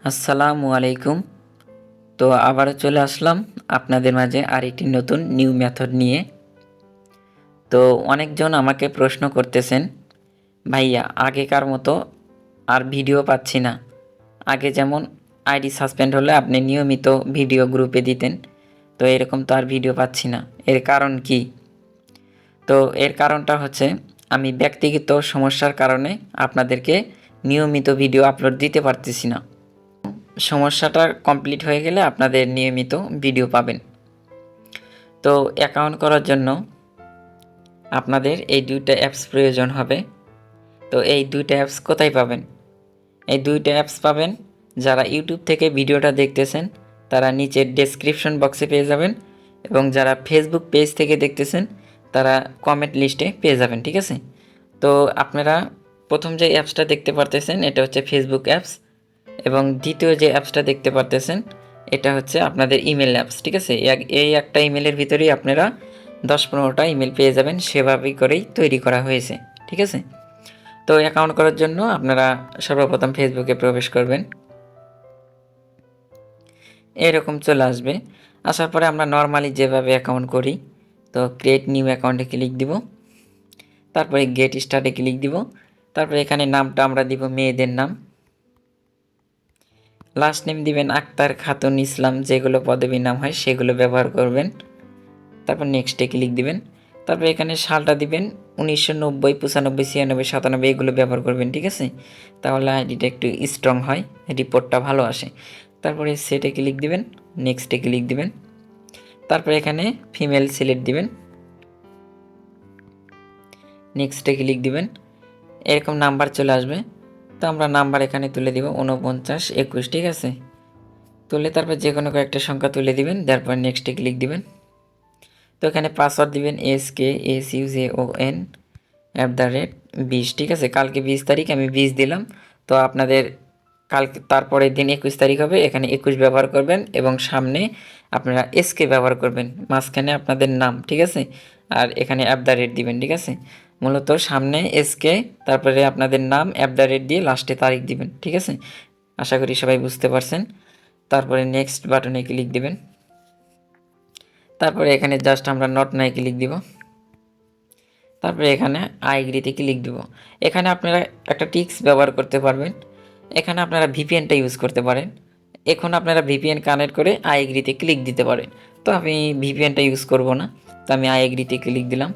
আসসালামু আলাইকুম। তো আবারও চলে আসলাম আপনাদের মাঝে আরেকটি নতুন নিউ মেথড নিয়ে। তো অনেকজন আমাকে প্রশ্ন করতেছেন, ভাইয়া আগেকার মতো আর ভিডিও পাচ্ছি না। আগে যেমন আইডি সাসপেন্ড হলে আপনি নিয়মিত ভিডিও গ্রুপে দিতেন, তো এরকম তো আর ভিডিও পাচ্ছি না। এর কারণ কি? তো এর কারণটা হচ্ছে আমি ব্যক্তিগত সমস্যার কারণে আপনাদেরকে নিয়মিত ভিডিও আপলোড দিতে পারতেছি না। সমস্যাটা কমপ্লিট হয়ে গেলে আপনাদের নিয়মিত ভিডিও পাবেন। তো অ্যাকাউন্ট করার জন্য আপনাদের এই দুইটা অ্যাপস প্রয়োজন হবে। তো এই দুইটা অ্যাপস কোথায় পাবেন? এই দুইটা অ্যাপস পাবেন যারা ইউটিউব থেকে ভিডিওটা দেখতেছেন তারা নিচের ডেসক্রিপশন বক্সে পেয়ে যাবেন, এবং যারা ফেসবুক পেজ থেকে দেখতেছেন তারা কমেন্ট লিস্টে পেয়ে যাবেন। ঠিক আছে? তো আপনারা প্রথম যে অ্যাপসটা দেখতে পারতেছেন এটা হচ্ছে ফেসবুক অ্যাপস, এবং দ্বিতীয় যে অ্যাপসটা দেখতে পারতেছেন এটা হচ্ছে আপনাদের ইমেল অ্যাপস। ঠিক আছে? এই একটা ইমেলের ভিতরেই আপনারা 10-15টা ইমেল পেয়ে যাবেন, সেভাবেই করেই তৈরি করা হয়েছে। ঠিক আছে? তো অ্যাকাউন্ট করার জন্য আপনারা সর্বপ্রথম ফেসবুকে প্রবেশ করবেন। এরকম চলে আসবে। আসার পরে আমরা নর্মালি যেভাবে অ্যাকাউন্ট করি, তো ক্রিয়েট নিউ অ্যাকাউন্টে ক্লিক দিব, তারপরে গেট স্টার্টে ক্লিক দিব, তারপরে এখানে নামটা আমরা দিব মেয়েদের নাম, লাস্ট নেম দিবেন আক্তার খাতুন ইসলাম, যেগুলো পদবীর নাম হয় সেগুলো ব্যবহার করবেন। তারপর নেক্সটে ক্লিক দিবেন। তারপর এখানে সালটা দিবেন 1990, 95, 96, 97 এগুলো ব্যবহার করবেন। ঠিক আছে? তাহলে আইডিটা একটু স্ট্রং হয়, রিপোর্টটা ভালো আসে। তারপরে সেটে ক্লিক দিবেন, নেক্সটে ক্লিক দিবেন। তারপরে এখানে ফিমেল সিলেক্ট দিবেন, নেক্সটে ক্লিক দিবেন। এরকম নাম্বার চলে আসবে। তো আমরা নাম্বার এখানে তুলে দিব 49, 21। ঠিক আছে? তুলে তারপর যে কোনো কয়েকটা সংখ্যা তুলে দিবেন, তারপর নেক্সটে ক্লিক দিবেন। তো এখানে পাসওয়ার্ড দিবেন SKSUJON@20। ঠিক আছে? কালকে 20 তারিখ, আমি 20 দিলাম। তো আপনাদের কালকে তারপরের দিন 21 তারিখ হবে, এখানে 21 ব্যবহার করবেন, এবং সামনে আপনারা SK ব্যবহার করবেন, মাঝখানে আপনাদের নাম। ঠিক আছে? আর এখানে দিবেন। ঠিক আছে? মূলত সামনে SK, তারপরে আপনাদের নাম, দিয়ে লাস্টে তারিখ দিবেন। ঠিক আছে? আশা করি সবাই বুঝতে পারছেন। তারপরে নেক্সট বাটনে ক্লিক দিবেন। তারপরে এখানে জাস্ট আমরা নট নাই ক্লিক দিব। তারপরে এখানে আই এগ্রিতে ক্লিক দিব। এখানে আপনারা একটা টিক্স ব্যবহার করতে পারবেন। এখানে আপনারা ভিপিএনটা ইউজ করতে পারেন। এখন আপনারা ভিপিএন কানেক্ট করে আই এগ্রিতে ক্লিক দিতে পারেন। তো আমি ভিপিএনটা ইউজ করব না, তো আমি আই এগ্রিতে ক্লিক দিলাম।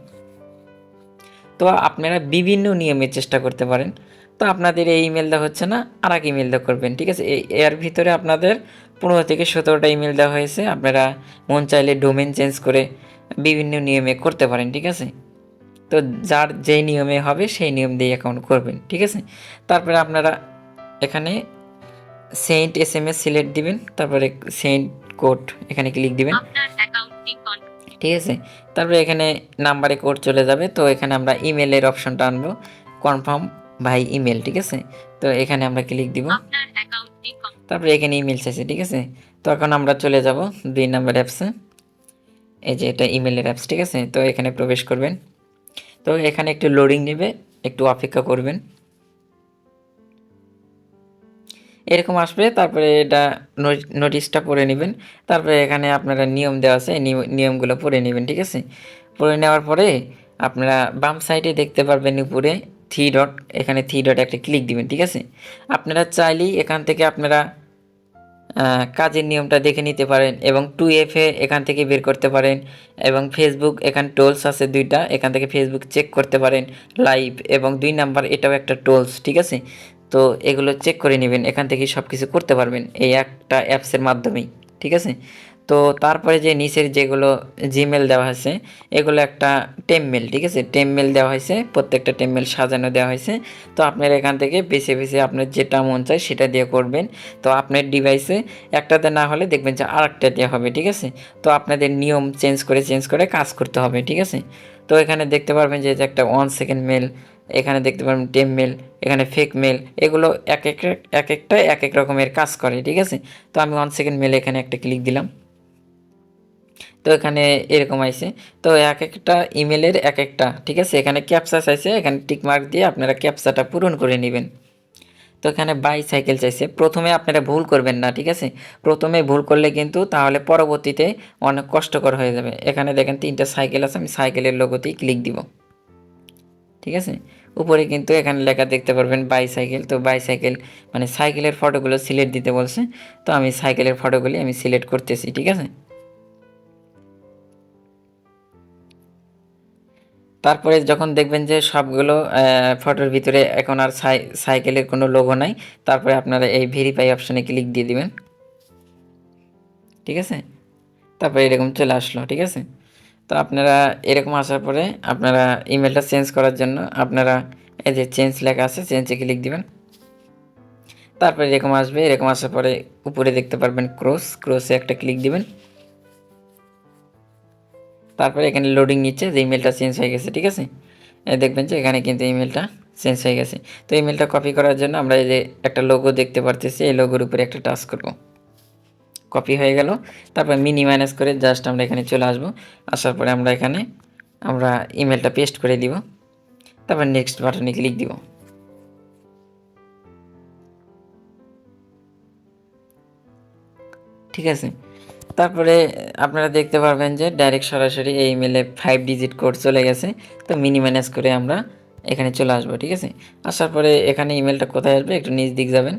তো আপনারা বিভিন্ন নিয়মে চেষ্টা করতে পারেন। তো আপনাদের এই ইমেল দেওয়া হচ্ছে না, আর এক ইমেল দেওয়া করবেন। ঠিক আছে? এর ভিতরে আপনাদের 15 থেকে 17টা ইমেল দেওয়া হয়েছে। আপনারা মন চাইলে ডোমেন চেঞ্জ করে বিভিন্ন নিয়মে করতে পারেন। ঠিক আছে? তো যার যেই নিয়মে হবে সেই নিয়ম দিয়ে অ্যাকাউন্ট করবেন। ঠিক আছে? তারপরে আপনারা এখানে সেন্ট SMS সিলেক্ট দিবেন, তারপরে সেন্ট কোড এখানে ক্লিক দিবেন। ঠিক আছে? তারপরে এখানে নাম্বারে কোড চলে যাবে। তো এখানে আমরা ইমেলের অপশনটা আনবো, কনফার্ম বাই ইমেল। ঠিক আছে? তো এখানে আমরা ক্লিক দিব। তারপরে এখানে ইমেল চাইছে। ঠিক আছে? তো এখন আমরা চলে যাব 2 নাম্বার অ্যাপসে। এই যে এটা ইমেলের অ্যাপস। ঠিক আছে? তো এখানে প্রবেশ করবেন। তো এখানে একটু লোডিং নেবে, একটু অপেক্ষা করবেন। এরকম আসবে, তারপরে এটা নোটিশটা পড়ে নেবেন। তারপরে এখানে আপনারা নিয়ম দেওয়া আছে, নিয়মগুলো পড়ে নেবেন। ঠিক আছে? পড়ে নেওয়ার পরে আপনারা বাম সাইডে দেখতে পারবেন উপরে 3 ডট, এখানে 3 ডট একটা ক্লিক দিবেন। ঠিক আছে? আপনারা চাইলেই এখান থেকে আপনারা কাজের নিয়মটা দেখে নিতে পারেন, এবং 2FA এখান থেকে বের করতে পারেন, এবং ফেসবুক এখানে টোলস আছে 2টা, এখান থেকে ফেসবুক চেক করতে পারেন লাইভ, এবং 2 নাম্বার এটাও একটা টোলস। ঠিক আছে? তো এগুলো চেক করে নেবেন, এখান থেকে সব কিছু করতে পারবেন এই একটা অ্যাপসের মাধ্যমেই। ঠিক আছে? তো তারপরে যে নিচের যেগুলো জিমেল দেওয়া হয়েছে এগুলো একটা টেমমেল। ঠিক আছে? টেমমেল দেওয়া হয়েছে, প্রত্যেকটা টেমমেল সাজানো দেওয়া হয়েছে। তো আপনারা এখান থেকে বেছে বেছে আপনার যেটা মন চায় সেটা দিয়ে করবেন। তো আপনার ডিভাইসে একটাতে না হলে দেখবেন যে আরেকটা দেওয়া হবে। ঠিক আছে? তো আপনাদের নিয়ম চেঞ্জ করে কাজ করতে হবে। ঠিক আছে? তো এখানে দেখতে পারবেন যে একটা 1 সেকেন্ড মেল, এখানে দেখতে পারবেন টেম মেল, এখানে ফেক মেল, এগুলো এক একটা এক এক রকমের কাজ করে। ঠিক আছে? তো আমি 1 সেকেন্ড মেল এখানে একটা ক্লিক দিলাম। তো এখানে এরকম আইছে। তো এক একটা ইমেলের এক একটা, ঠিক আছে? এখানে ক্যাপচা চাইছে, এখানে টিক মার্ক দিয়ে আপনারা ক্যাপচাটা পূরণ করে নেবেন। তো তো এখানে বাইসাইকেল চাইছে। প্রথমে আপনারা ভুল করবেন না, ঠিক আছে? প্রথমে ভুল করলে কিন্তু তাহলে পরবর্তীতে অনেক কষ্টকর হয়ে যাবে। এখানে দেখেন 3টা সাইকেল আছে, আমি সাইকেলের লোগোতেই ক্লিক দিব, ঠিক আছে? উপরে কিন্তু এখানে লেখা দেখতে পারবেন বাইসাইকেল। তো বাইসাইকেল মানে সাইকেলের ফটোগুলো সিলেক্ট দিতে বলছে, তো আমি সাইকেলের ফটোগুলি আমি সিলেক্ট করতেছি, ঠিক আছে? তারপরে যখন দেখবেন যে সবগুলো ফটোর ভিতরে এখন আর সাইকেলের কোনো লোগো নাই, তারপরে আপনারা এই ভেরিফাই অপশানে ক্লিক দিয়ে দিবেন, ঠিক আছে? তারপরে এরকম চলে আসলো, ঠিক আছে? তো আপনারা এরকম আসার পরে আপনারা ইমেলটা চেঞ্জ করার জন্য আপনারা এই যে চেঞ্জ লেখা আছে, চেঞ্জে ক্লিক দিবেন। তারপরে এরকম আসবে, এরকম আসার পরে উপরে দেখতে পারবেন ক্রসে একটা ক্লিক দিবেন। তারপরে এখানে লোডিং নিচ্ছে যে ইমেলটা চেঞ্জ হয়ে গেছে, ঠিক আছে? দেখবেন যে এখানে কিন্তু ইমেলটা চেঞ্জ হয়ে গেছে। তো ইমেলটা কপি করার জন্য আমরা এই যে একটা লোগো দেখতে পারতেছি, এই লোগোর উপরে একটা টাচ করব, কপি হয়ে গেল। তারপর মিনি মাইনাস করে জাস্ট আমরা এখানে চলে আসব। আসার পরে আমরা এখানে আমরা ইমেলটা পেস্ট করে দিব, তারপর নেক্সট বাটনে ক্লিক দিব। ঠিক আছে? তারপরে আপনারা দেখতে পারবেন যে ডাইরেক্ট সরাসরি এই ইমেলে 5 ডিজিট কোড চলে গেছে। তো মিনি মাইনাস করে আমরা এখানে চলে আসবো, ঠিক আছে? আসার পরে এখানে ইমেলটা কোথায় আসবে, একটু নিচ দিক যাবেন।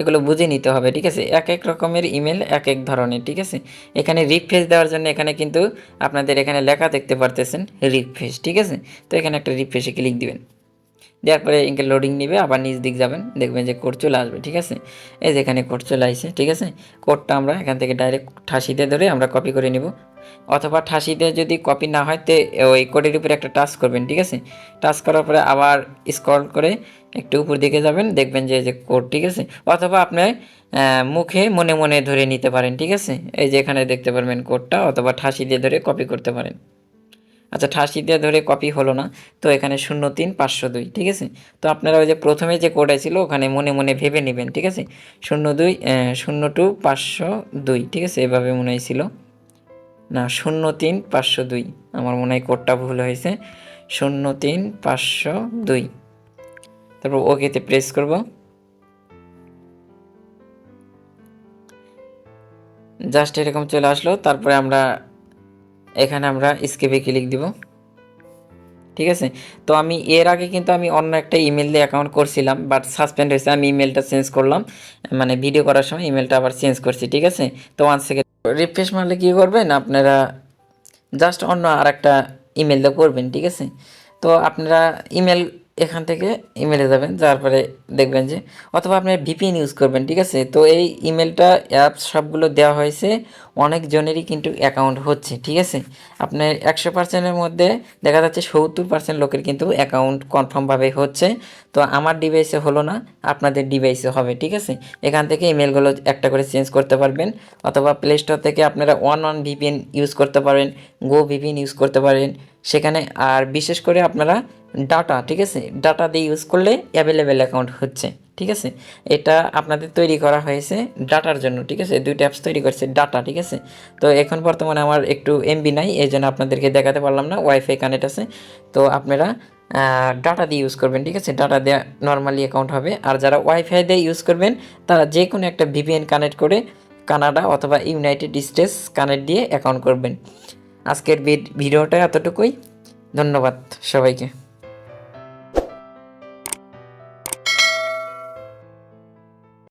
এগুলো বুঝে নিতে হবে, ঠিক আছে? এক এক রকমের ইমেল এক এক ধরনের, ঠিক আছে? এখানে রিফ্রেশ দেওয়ার জন্য এখানে কিন্তু আপনাদের এখানে লেখা দেখতে পারতেছেন রিফ্রেশ, ঠিক আছে? তো এখানে একটা রিফ্রেশে ক্লিক দিবেন। দেওয়ার পরে ইনকে লোডিং নিবে, আবার নিচ দিক যাবেন, দেখবেন যে কোড চলে আসবে, ঠিক আছে? এই যে এখানে কোড চলে আসছে, ঠিক আছে? কোডটা আমরা এখান থেকে ডাইরেক্ট ঠাসিতে ধরে আমরা কপি করে নিব, অথবা ঠাসিতে যদি কপি না হয় তো ওই কোডের উপরে একটা টাচ করবেন, ঠিক আছে? টাচ করার পরে আবার স্ক্রল করে একটু উপর দিকে যাবেন, দেখবেন যে কোড, ঠিক আছে? অথবা আপনি মুখে মনে মনে ধরে নিতে পারেন, ঠিক আছে? এই যে এখানে দেখতে পারবেন কোডটা, অথবা ঠাসি দিয়ে ধরে কপি করতে পারেন। আচ্ছা, ঠাসি দিয়ে ধরে কপি হলো না, তো এখানে 03-502, ঠিক আছে? তো আপনারা ওই যে প্রথমে যে কোডে ছিল ওখানে মনে মনে ভেবে নেবেন, ঠিক আছে? 02-502, ঠিক আছে? এভাবে মনে হয়েছিল না, 03-502, আমার মনে হয় কোডটা ভুল হয়েছে, 03-502। তারপর ওকেতে প্রেস করব। জাস্ট এরকম চলে আসলো। তারপরে আমরা এখানে আমরা স্কেপে ক্লিক দিব, ঠিক আছে? তো আমি এর আগে কিন্তু আমি অন্য একটা ইমেল দিয়ে অ্যাকাউন্ট করছিলাম, বাট সাসপেন্ড হয়েছে। আমি ইমেলটা চেঞ্জ করলাম, মানে ভিডিও করার সময় ইমেলটা আবার চেঞ্জ করছি, ঠিক আছে? তো 1 সেকেন্ড রিফ্রেশ মারলে কী করবেন আপনারা, জাস্ট অন্য আর একটা ইমেল দিয়ে করবেন, ঠিক আছে? তো আপনারা ইমেল এখান থেকে ইমেলে যাবেন, যাওয়ার পরে দেখবেন যে, অথবা আপনার ভিপিএন ইউজ করবেন, ঠিক আছে? তো এই ইমেলটা অ্যাপস সবগুলো দেওয়া হয়েছে, অনেকজনেরই কিন্তু অ্যাকাউন্ট হচ্ছে, ঠিক আছে? আপনার 100%-এর মধ্যে দেখা যাচ্ছে 70% লোকের কিন্তু অ্যাকাউন্ট কনফার্মভাবে হচ্ছে। তো আমার ডিভাইসে হলো না, আপনাদের ডিভাইসে হবে, ঠিক আছে? এখান থেকে ইমেলগুলো একটা করে চেঞ্জ করতে পারবেন, অথবা প্লে স্টোর থেকে আপনারা ওয়ান ভিপিএন ইউজ করতে পারেন, গো ভিপিএন ইউজ করতে পারেন সেখানে। আর বিশেষ করে আপনারা ডাটা, ঠিক আছে? ডাটা দিয়ে ইউজ করলে অ্যাভেলেবেল অ্যাকাউন্ট হচ্ছে, ঠিক আছে? এটা আপনাদের তৈরি করা হয়েছে ডাটার জন্য, ঠিক আছে? 2টা অ্যাপস তৈরি করছে ডাটা, ঠিক আছে? তো এখন বর্তমানে আমার একটু এমবি নাই, এই জন্য আপনাদেরকে দেখাতে পারলাম না, ওয়াইফাই কানেক্ট আছে। তো আপনারা ডাটা দিয়ে ইউজ করবেন, ঠিক আছে? ডাটা দিয়ে নর্মালি অ্যাকাউন্ট হবে। আর যারা ওয়াইফাই দিয়ে ইউজ করবেন তারা যে কোনো একটা ভিপিএন কানেক্ট করে কানাডা অথবা ইউনাইটেড স্টেটস কানেক্ট দিয়ে অ্যাকাউন্ট করবেন। আজকের ভিডিওটা এতটুকুই। ধন্যবাদ সবাইকে।